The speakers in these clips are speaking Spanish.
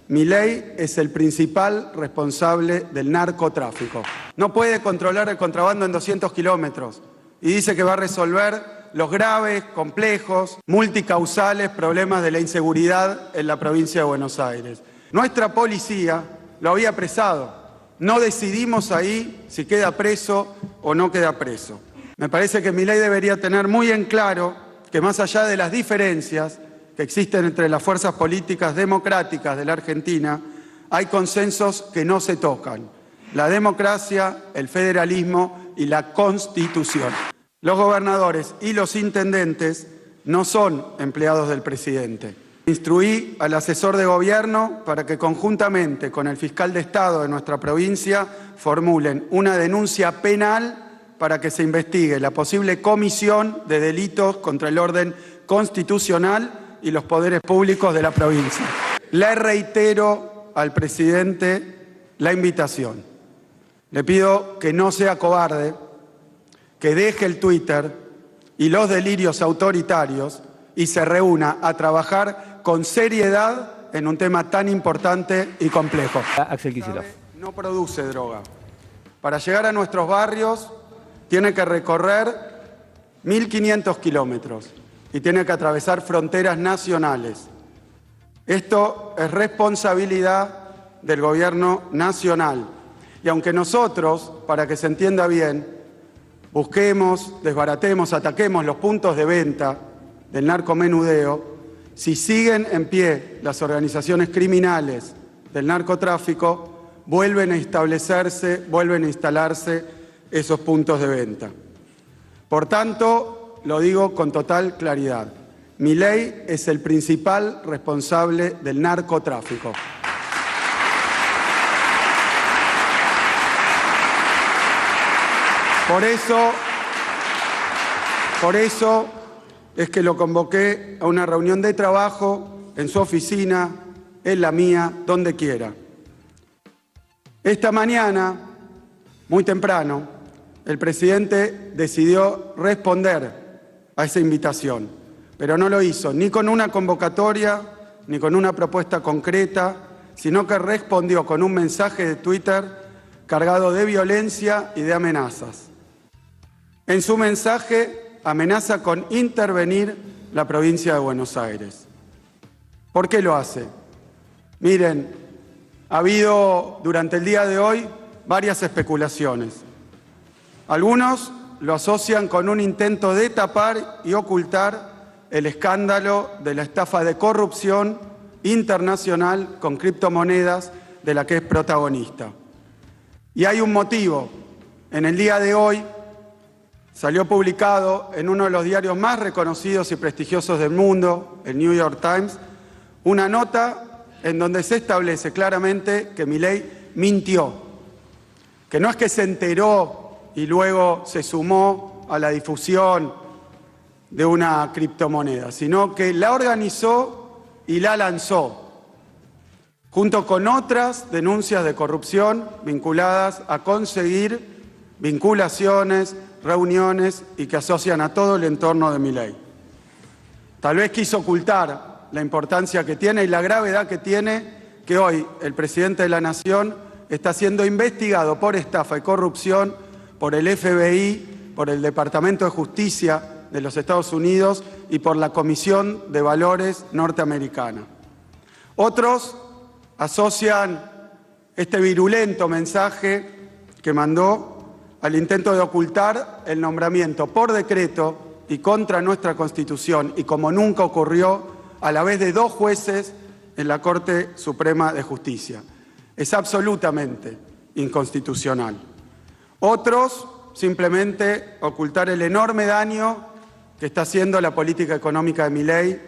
Milei es el principal responsable del narcotráfico. No puede controlar el contrabando en 200 kilómetros y dice que va a resolver los graves, complejos, multicausales problemas de la inseguridad en la provincia de Buenos Aires. Nuestra policía lo había apresado. No decidimos ahí si queda preso o no queda preso. Me parece que Milei debería tener muy en claro que más allá de las diferencias que existen entre las fuerzas políticas democráticas de la Argentina, hay consensos que no se tocan: la democracia, el federalismo y la Constitución. Los gobernadores y los intendentes no son empleados del presidente. Instruí al asesor de gobierno para que conjuntamente con el fiscal de Estado de nuestra provincia formulen una denuncia penal para que se investigue la posible comisión de delitos contra el orden constitucional y los poderes públicos de la provincia. Le reitero al presidente la invitación. Le pido que no sea cobarde, que deje el Twitter y los delirios autoritarios y se reúna a trabajar con seriedad en un tema tan importante y complejo. Axel Kicillof. No produce droga. Para llegar a nuestros barrios tiene que recorrer 1.500 kilómetros y tiene que atravesar fronteras nacionales. Esto es responsabilidad del gobierno nacional. Y aunque nosotros, para que se entienda bien, busquemos, desbaratemos, ataquemos los puntos de venta del narcomenudeo, si siguen en pie las organizaciones criminales del narcotráfico, vuelven a establecerse, vuelven a instalarse esos puntos de venta. Por tanto, lo digo con total claridad: Milei es el principal responsable del narcotráfico. Por eso es que lo convoqué a una reunión de trabajo en su oficina, en la mía, donde quiera. Esta mañana, muy temprano, el presidente decidió responder a esa invitación, pero no lo hizo ni con una convocatoria ni con una propuesta concreta, sino que respondió con un mensaje de Twitter cargado de violencia y de amenazas. En su mensaje amenaza con intervenir la provincia de Buenos Aires. ¿Por qué lo hace? Miren, ha habido durante el día de hoy varias especulaciones. Algunos lo asocian con un intento de tapar y ocultar el escándalo de la estafa de corrupción internacional con criptomonedas de la que es protagonista. Y hay un motivo. En el día de hoy salió publicado en uno de los diarios más reconocidos y prestigiosos del mundo, el New York Times, una nota en donde se establece claramente que Milei mintió, que no es que se enteró y luego se sumó a la difusión de una criptomoneda, sino que la organizó y la lanzó, junto con otras denuncias de corrupción vinculadas a conseguir vinculaciones, reuniones y que asocian a todo el entorno de Milei. Tal vez quiso ocultar la importancia que tiene y la gravedad que tiene que hoy el presidente de la Nación está siendo investigado por estafa y corrupción por el FBI, por el Departamento de Justicia de los Estados Unidos y por la Comisión de Valores norteamericana. Otros asocian este virulento mensaje que mandó al intento de ocultar el nombramiento por decreto y contra nuestra Constitución, y como nunca ocurrió, a la vez de 2 jueces en la Corte Suprema de Justicia. Es absolutamente inconstitucional. Otros, simplemente ocultar el enorme daño que está haciendo la política económica de Milei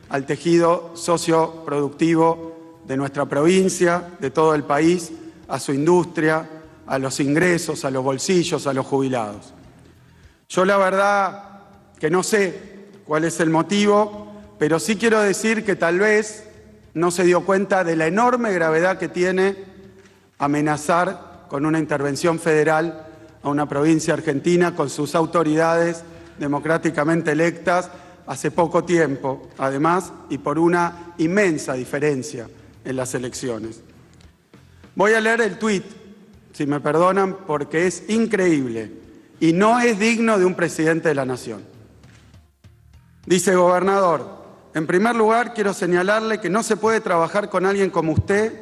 al tejido socioproductivo de nuestra provincia, de todo el país, a su industria, a los ingresos, a los bolsillos, a los jubilados. Yo la verdad que no sé cuál es el motivo, pero sí quiero decir que tal vez no se dio cuenta de la enorme gravedad que tiene amenazar con una intervención federal a una provincia argentina con sus autoridades democráticamente electas hace poco tiempo, además, y por una inmensa diferencia en las elecciones. Voy a leer el tuit, si me perdonan, porque es increíble y no es digno de un presidente de la Nación. Dice: gobernador, en primer lugar quiero señalarle que no se puede trabajar con alguien como usted,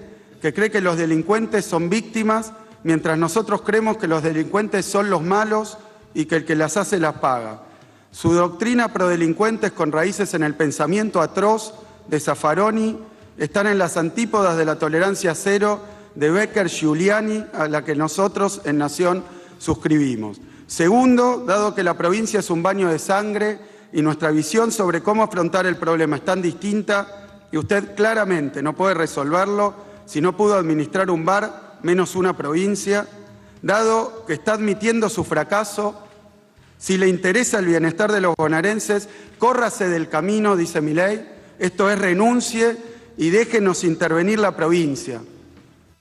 que cree que los delincuentes son víctimas, mientras nosotros creemos que los delincuentes son los malos y que el que las hace las paga. Su doctrina prodelincuentes con raíces en el pensamiento atroz de Zaffaroni están en las antípodas de la tolerancia cero de Becker Giuliani, a la que nosotros en Nación suscribimos. Segundo, dado que la provincia es un baño de sangre y nuestra visión sobre cómo afrontar el problema es tan distinta y usted claramente no puede resolverlo si no pudo administrar un bar menos una provincia, dado que está admitiendo su fracaso, si le interesa el bienestar de los bonaerenses, córrase del camino, dice Milei, esto es renuncie y déjenos intervenir la provincia.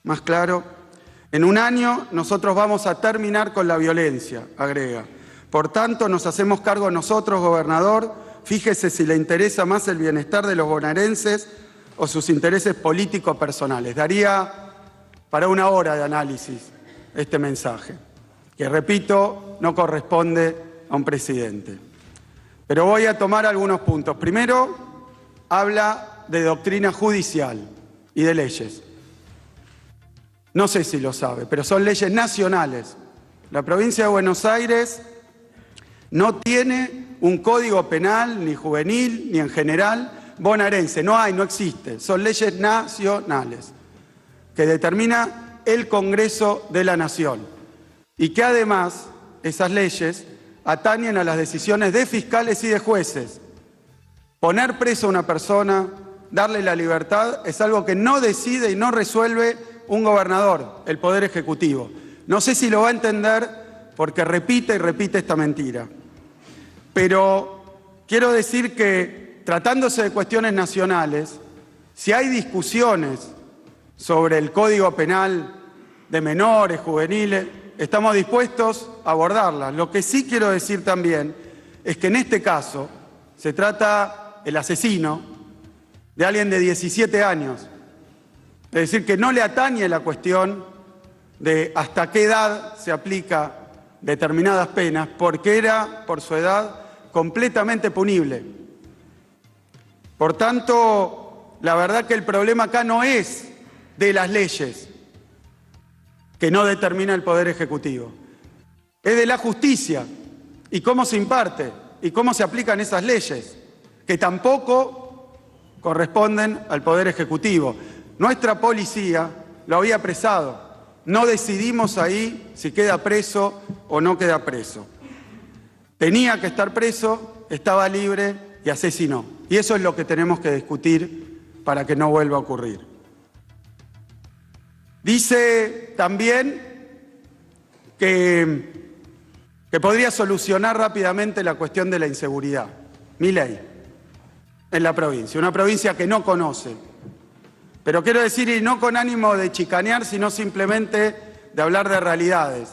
Más claro, en un año nosotros vamos a terminar con la violencia, agrega. Por tanto, nos hacemos cargo nosotros, gobernador, fíjese si le interesa más el bienestar de los bonaerenses o sus intereses políticos personales. Daría para una hora de análisis este mensaje, que repito, no corresponde a un presidente. Pero voy a tomar algunos puntos. Primero, habla de doctrina judicial y de leyes. No sé si lo sabe, pero son leyes nacionales. La provincia de Buenos Aires no tiene un código penal, ni juvenil, ni en general, bonaerense. No hay, no existe. Son leyes nacionales que determina el Congreso de la Nación y que además esas leyes atañen a las decisiones de fiscales y de jueces. Poner preso a una persona, darle la libertad, es algo que no decide y no resuelve un gobernador, el Poder Ejecutivo. No sé si lo va a entender porque repite y repite esta mentira. Pero quiero decir que, tratándose de cuestiones nacionales, si hay discusiones sobre el Código Penal de menores, juveniles, estamos dispuestos a abordarlas. Lo que sí quiero decir también es que en este caso se trata el asesino de alguien de 17 años. Es decir, que no le atañe la cuestión de hasta qué edad se aplica determinadas penas, porque era, por su edad, completamente punible. Por tanto, la verdad que el problema acá no es de las leyes que no determina el Poder Ejecutivo, es de la justicia y cómo se imparte y cómo se aplican esas leyes, que tampoco corresponden al Poder Ejecutivo. Nuestra policía lo había apresado, no decidimos ahí si queda preso o no queda preso. Tenía que estar preso, estaba libre y asesinó. Y eso es lo que tenemos que discutir para que no vuelva a ocurrir. Dice también que podría solucionar rápidamente la cuestión de la inseguridad. Milei, en la provincia, una provincia que no conoce. Pero quiero decir, y no con ánimo de chicanear, sino simplemente de hablar de realidades.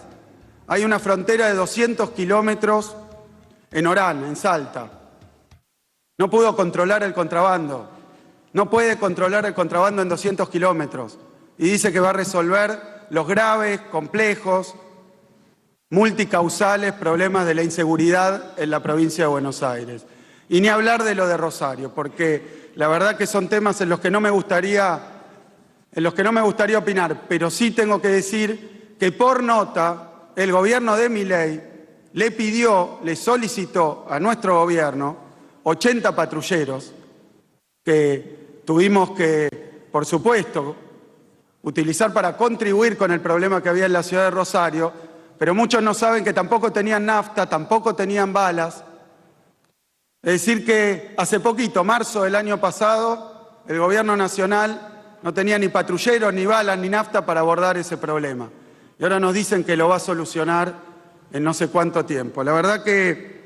Hay una frontera de 200 kilómetros en Orán, en Salta. No pudo controlar el contrabando. No puede controlar el contrabando en 200 kilómetros. Y dice que va a resolver los graves, complejos, multicausales problemas de la inseguridad en la provincia de Buenos Aires. Y ni hablar de lo de Rosario, porque la verdad que son temas en los que no me gustaría opinar, pero sí tengo que decir que por nota el gobierno de Milei le solicitó a nuestro gobierno 80 patrulleros que tuvimos que, por supuesto, utilizar para contribuir con el problema que había en la ciudad de Rosario, pero muchos no saben que tampoco tenían nafta, tampoco tenían balas. Es decir que hace poquito, marzo del año pasado, el gobierno nacional no tenía ni patrulleros, ni balas, ni nafta para abordar ese problema. Y ahora nos dicen que lo va a solucionar en no sé cuánto tiempo. La verdad que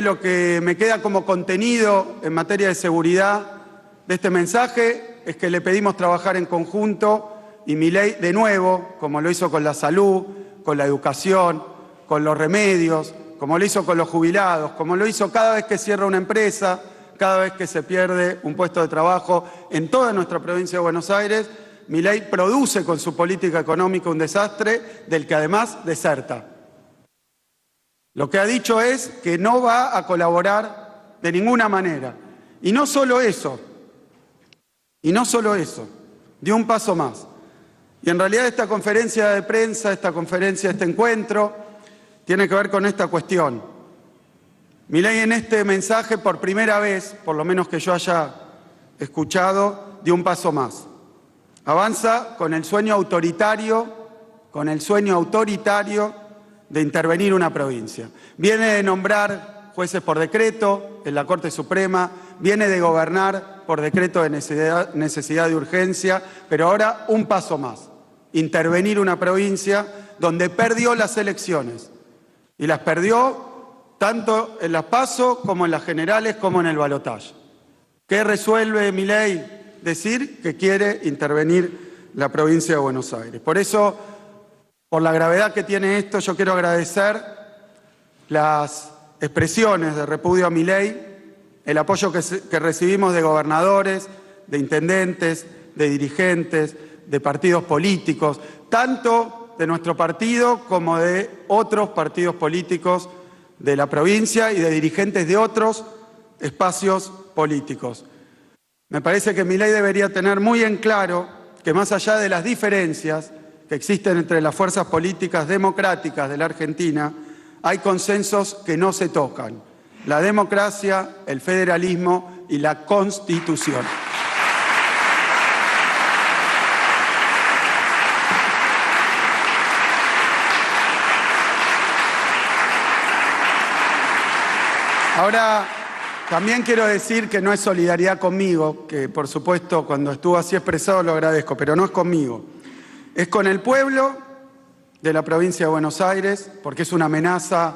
lo que me queda como contenido en materia de seguridad de este mensaje es que le pedimos trabajar en conjunto y Milei, de nuevo, como lo hizo con la salud, con la educación, con los remedios, como lo hizo con los jubilados, como lo hizo cada vez que cierra una empresa, cada vez que se pierde un puesto de trabajo en toda nuestra provincia de Buenos Aires, Milei produce con su política económica un desastre del que además deserta. Lo que ha dicho es que no va a colaborar de ninguna manera. Y no solo eso, dio un paso más. Y en realidad esta conferencia de prensa, este encuentro, tiene que ver con esta cuestión. Milei en este mensaje, por primera vez, por lo menos que yo haya escuchado, dio un paso más. Avanza con el sueño autoritario de intervenir una provincia. Viene de nombrar jueces por decreto en la Corte Suprema, viene de gobernar por decreto de necesidad de urgencia, pero ahora un paso más, intervenir una provincia donde perdió las elecciones. Y las perdió tanto en las PASO como en las generales como en el balotaje. ¿Qué resuelve Milei? Decir que quiere intervenir la provincia de Buenos Aires. Por eso, por la gravedad que tiene esto, yo quiero agradecer las expresiones de repudio a Milei, el apoyo que recibimos de gobernadores, de intendentes, de dirigentes, de partidos políticos, tanto de nuestro partido como de otros partidos políticos de la provincia y de dirigentes de otros espacios políticos. Me parece que Milei debería tener muy en claro que más allá de las diferencias que existen entre las fuerzas políticas democráticas de la Argentina, hay consensos que no se tocan: la democracia, el federalismo y la Constitución. Ahora, también quiero decir que no es solidaridad conmigo, que por supuesto cuando estuvo así expresado lo agradezco, pero no es conmigo. Es con el pueblo de la provincia de Buenos Aires, porque es una amenaza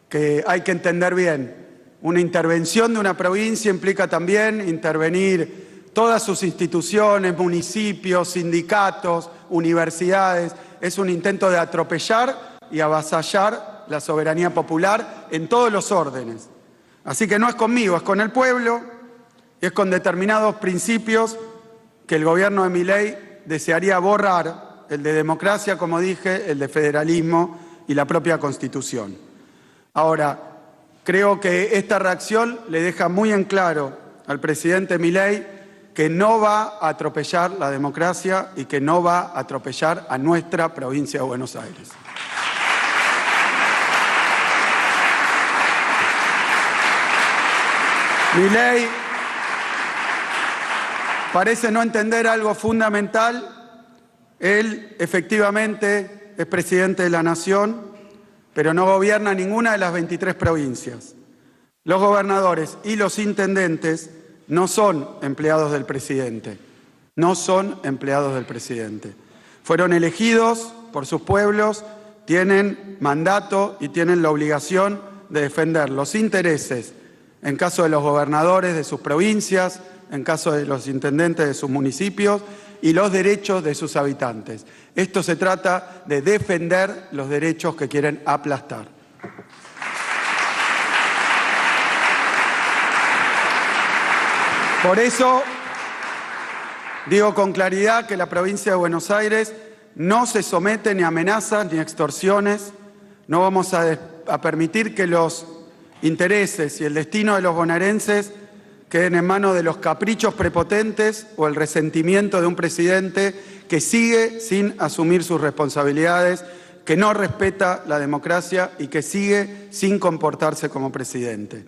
que hay que entender bien. Una intervención de una provincia implica también intervenir todas sus instituciones, municipios, sindicatos, universidades. Es un intento de atropellar y avasallar la soberanía popular en todos los órdenes. Así que no es conmigo, es con el pueblo y es con determinados principios que el gobierno de Milei desearía borrar: el de democracia, como dije, el de federalismo y la propia Constitución. Ahora, creo que esta reacción le deja muy en claro al presidente Milei que no va a atropellar la democracia y que no va a atropellar a nuestra provincia de Buenos Aires. Milei parece no entender algo fundamental. Él efectivamente es presidente de la Nación, pero no gobierna ninguna de las 23 provincias. Los gobernadores y los intendentes no son empleados del presidente. No son empleados del presidente. Fueron elegidos por sus pueblos, tienen mandato y tienen la obligación de defender los intereses, en caso de los gobernadores de sus provincias, en caso de los intendentes de sus municipios, y los derechos de sus habitantes. Esto se trata de defender los derechos que quieren aplastar. Por eso digo con claridad que la provincia de Buenos Aires no se somete ni a amenazas ni a extorsiones. No vamos a permitir que los intereses y el destino de los bonaerenses queden en manos de los caprichos prepotentes o el resentimiento de un presidente que sigue sin asumir sus responsabilidades, que no respeta la democracia y que sigue sin comportarse como presidente.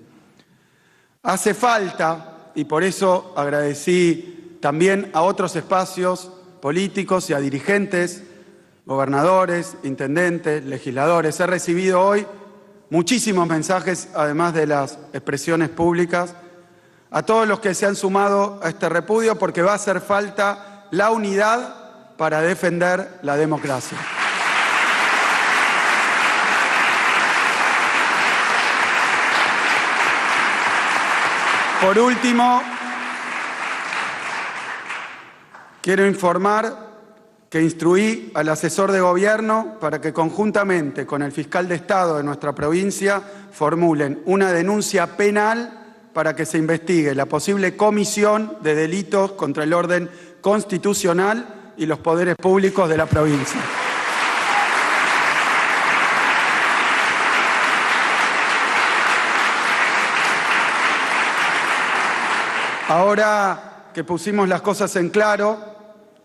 Hace falta, y por eso agradecí también a otros espacios políticos y a dirigentes, gobernadores, intendentes, legisladores. He recibido hoy muchísimos mensajes, además de las expresiones públicas, a todos los que se han sumado a este repudio, porque va a hacer falta la unidad para defender la democracia. Por último, quiero informar que instruí al asesor de gobierno para que conjuntamente con el fiscal de Estado de nuestra provincia formulen una denuncia penal para que se investigue la posible comisión de delitos contra el orden constitucional y los poderes públicos de la provincia. Ahora que pusimos las cosas en claro,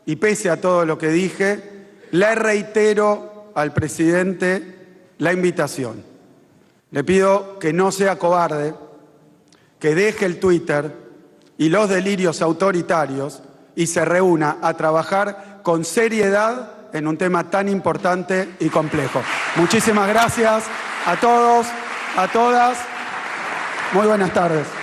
y pese a todo lo que dije, le reitero al presidente la invitación. Le pido que no sea cobarde, que deje el Twitter y los delirios autoritarios y se reúna a trabajar con seriedad en un tema tan importante y complejo. Muchísimas gracias a todos, a todas. Muy buenas tardes.